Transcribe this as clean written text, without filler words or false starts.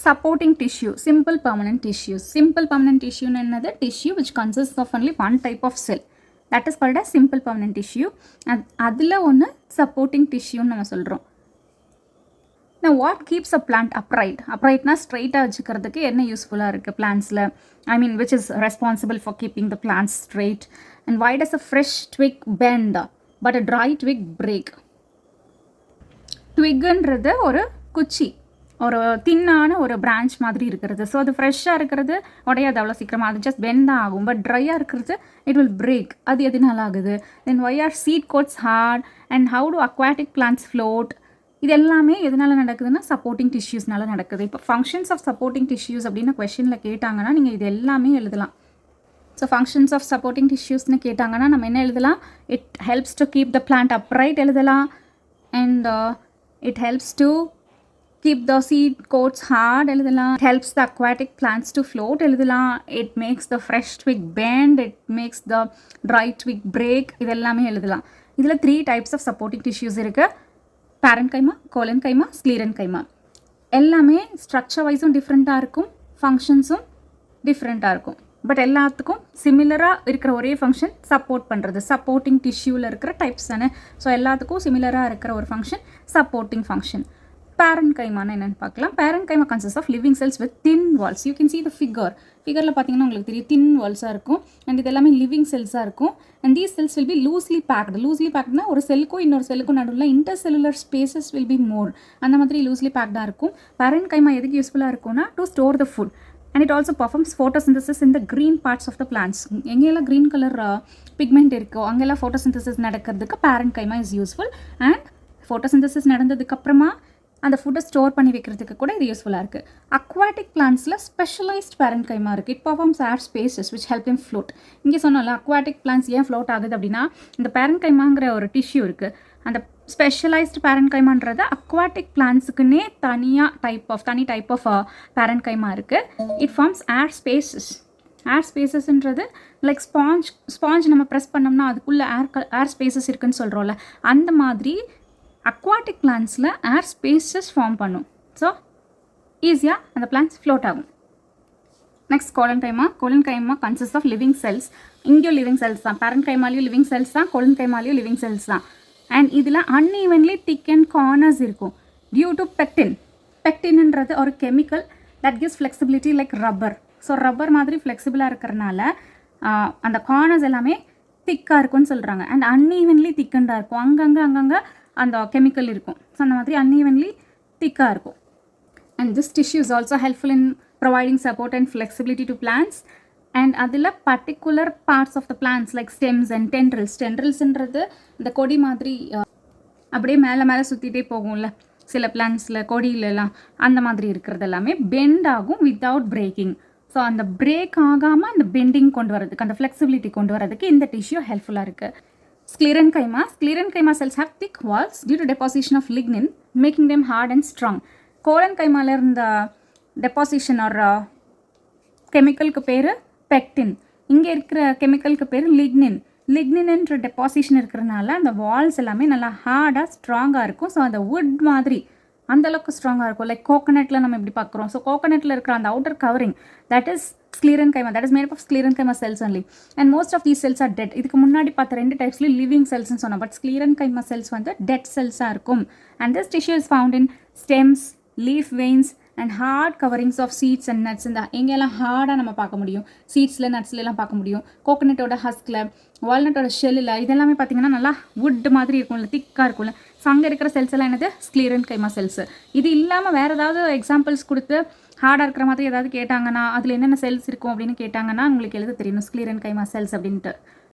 supporting tissue, simple permanent tissues. Simple permanent tissue is another tissue which consists of only one type of cell. That is called as simple permanent tissue. And adila one supporting tissue nama solrom. Now what keeps a plant upright? Upright na straight ah vechikradhukku enna useful ah irukku plants la? I mean which is responsible for keeping the plants straight? And why does a fresh twig bend but a dry twig break? Twig என்றது ஒரு குச்சி, ஒரு தின்னான ஒரு branch மாதிரி இருக்கிறது. So அது ஃப்ரெஷ்ஷாக இருக்கிறது உடையாது அவ்வளோ சீக்கிரமாக, அது ஜஸ்ட் பெண்ட் தான் ஆகும். பட் ட்ரையாக இருக்கிறது இட் வில் பிரேக். அது எதனால ஆகுது? Then why are seed coats hard and how do aquatic plants float? இது எல்லாமே எதனால நடக்குதுன்னா சப்போர்ட்டிங் டிஷ்யூஸ்னால நடக்குது. இப்போ ஃபங்க்ஷன்ஸ் ஆஃப் சப்போர்ட்டிங் டிஷ்யூஸ் அப்படின்னு கொஷனில் கேட்டாங்கன்னா நீங்கள் இது எல்லாமே எழுதலாம். ஸோ ஃபங்க்ஷன்ஸ் ஆஃப் சப்போர்ட்டிங் டிஷ்யூஸ்னு கேட்டாங்கன்னா நம்ம என்ன எழுதலாம்? It helps to keep the plant upright எழுதலாம். And it helps to keep the seed coats hard எழுதலாம். It helps the aquatic plants to float எழுதலாம். It makes the fresh twig bend. It makes the dry twig break. இதெல்லாமே எழுதலாம். இதில் 3 types of supporting tissues இருக்குது. parenchyma, collenchyma, sclerenchyma. எல்லாமே structure வைஸும் டிஃப்ரெண்ட்டாக இருக்கும், ஃபங்க்ஷன்ஸும் டிஃப்ரெண்ட்டாக இருக்கும். பட் எல்லாத்துக்கும் சிமிலராக இருக்கிற ஒரே ஃபங்க்ஷன் சப்போர்ட் பண்ணுறது. சப்போர்ட்டிங் டிஷ்யூவில் இருக்கிற டைப்ஸ் தானே. ஸோ எல்லாத்துக்கும் சிமிலராக இருக்கிற ஒரு ஃபங்க்ஷன் சப்போர்ட்டிங் ஃபங்க்ஷன். parenchyma என்னென்னு பார்க்கலாம். parenchyma consists of living cells with thin walls. You can see the figure. ஃபிகரில் பார்த்தீங்கன்னா உங்களுக்கு தெரியும் தின் வால்ஸாக இருக்கும். அண்ட் இது எல்லாமே லிவிங் செல்ஸாக இருக்கும். And these cells will be loosely packed. Loosely பேக்டுனா ஒரு செல்லுக்கும் இன்னொரு செல்லுக்கும் நடுவில் intercellular spaces will be more. அந்த மாதிரி லூஸ்லி பேக்டாக இருக்கும். parenchyma எதுக்கு யூஸ்ஃபுல்லாக இருக்கும்னா to store the food. And it also performs photosynthesis in the green parts of the plants. எங்கெல்லாம் green color pigment இருக்கோ அங்கெல்லாம் photosynthesis நடக்கிறதுக்கு parenchyma is useful. And photosynthesis நடந்ததுக்கு அப்புறமா அந்த ஃபுட்டை ஸ்டோர் பண்ணி வைக்கிறதுக்கு கூட இது யூஸ்ஃபுல்லாக இருக்குது. அக்வாட்டிக் பிளான்ஸில் ஸ்பெஷலைஸ்ட் parenchyma இருக்குது. It performs air spaces which help them float. இங்கே சொன்னால அக்வாட்டிக் பிளான்ஸ் ஏன் ஃப்ளோட் ஆகுது அப்படின்னா இந்த parenchymaங்கிற ஒரு டிஷ்யூ இருக்குது. அந்த ஸ்பெஷலைஸ்டு parenchymaன்றது அக்வாட்டிக் பிளான்ஸுக்குன்னே தனி டைப் ஆஃப் parenchyma இருக்குது. It forms air spaces. Air ஸ்பேசஸ்ன்றது லைக் ஸ்பாஞ்ச் நம்ம ப்ரெஸ் பண்ணோம்னா அதுக்குள்ளே ஏர் ஸ்பேசஸ் இருக்குன்னு சொல்கிறோம்ல, அந்த மாதிரி அக்வாட்டிக் பிளான்ஸில் ஏர் ஸ்பேசஸ் ஃபார்ம் பண்ணும். ஸோ ஈஸியாக அந்த பிளான்ஸ் ஃப்ளோட் ஆகும். Next collenchyma. collenchyma consists of living cells. இங்கேயும் லிவிங் செல்ஸ் தான். parenchymaலையும் லிவிங் செல்ஸ் தான், collenchymaலையும் லிவிங் செல்ஸ் தான். அண்ட் இதில் unevenly thickened corners இருக்கும் டியூ டு பெக்டின். பெக்டின்ன்றது ஒரு chemical that gives flexibility like rubber. So rubber மாதிரி ஃப்ளெக்சிபிளாக இருக்கிறனால அந்த கார்னர்ஸ் எல்லாமே திக்காக இருக்கும்னு சொல்கிறாங்க. அண்ட் unevenly thickened இருக்கும். அங்கங்கே அந்த கெமிக்கல் இருக்கும். ஸோ அந்த மாதிரி unevenly திக்காக இருக்கும். And this tissue is also helpful in providing support and flexibility to plants. And அதில் particular parts of the plants like stems and tendrils. டென்ட்ரில்ஸ்ன்றது இந்த கொடி மாதிரி அப்படியே மேலே சுற்றிட்டே போகும்ல சில பிளான்ஸில் கொடியிலலாம், அந்த மாதிரி இருக்கிறது எல்லாமே பெண்ட் ஆகும் வித்தவுட் பிரேக்கிங். ஸோ அந்த பிரேக் ஆகாமல் அந்த பெண்டிங் கொண்டு வரதுக்கு, அந்த ஃப்ளெக்சிபிலிட்டி கொண்டு வரதுக்கு இந்த டிஷ்யூ ஹெல்ப்ஃபுல்லாக இருக்குது. Sclerenchyma. Sclerenchyma cells have thick walls due to deposition of lignin, making them hard and strong. Collenchymaல இருந்த deposition or கெமிக்கலுக்கு பேர் பெக்டின். இங்கே இருக்கிற கெமிக்கலுக்கு பேர் லிக்னின். லிக்னின்ன்ற டெபாசிஷன் இருக்கிறனால அந்த வால்ஸ் எல்லாமே நல்லா ஹார்டாக ஸ்ட்ராங்காக இருக்கும். ஸோ அந்த வுட் மாதிரி அந்தளவுக்கு ஸ்ட்ராங்காக இருக்கும். லைக் கோகனட்டில் நம்ம இப்படி பார்க்குறோம். ஸோ கோகனட்டில் இருக்கிற அந்த outer covering that is sclerenchyma. That is made up of sclerenchyma cells only. And most of these cells are dead. இதுக்கு முன்னாடி பார்த்த 2 டைப்ஸ்லையும் லிவிங் செல்ஸ்னு சொன்னோம். பட் sclerenchyma cells வந்து டெட் செல்ஸாக இருக்கும். And this tissue is found in stems, leaf veins and hard coverings of seeds and nuts. இந்த எங்கெல்லாம் ஹார்டாக நம்ம பார்க்க முடியும், சீட்ஸில் நட்ஸ்லாம் பார்க்க முடியும். கோகனட்டோட ஹஸ்கில், வால்நட்டோட ஷெல்லில் இதெல்லாமே பார்த்தீங்கன்னா நல்லா வுட் மாதிரி இருக்கும்ல, திக்காக இருக்கும்ல. ஸோ அங்கே இருக்கிற செல்ஸ் எல்லாம் என்னது sclerenchyma cells. இது இல்லாமல் வேறு ஏதாவது எக்ஸாம்பிள்ஸ் கொடுத்து ஹார்டாக இருக்கிற மாதிரி ஏதாவது கேட்டாங்கன்னா அதில் என்னென்ன செல்ஸ் இருக்கும் அப்படின்னு கேட்டாங்கன்னா உங்களுக்கு எழுத தெரியணும் sclerenchyma cells அப்படின்ட்டு.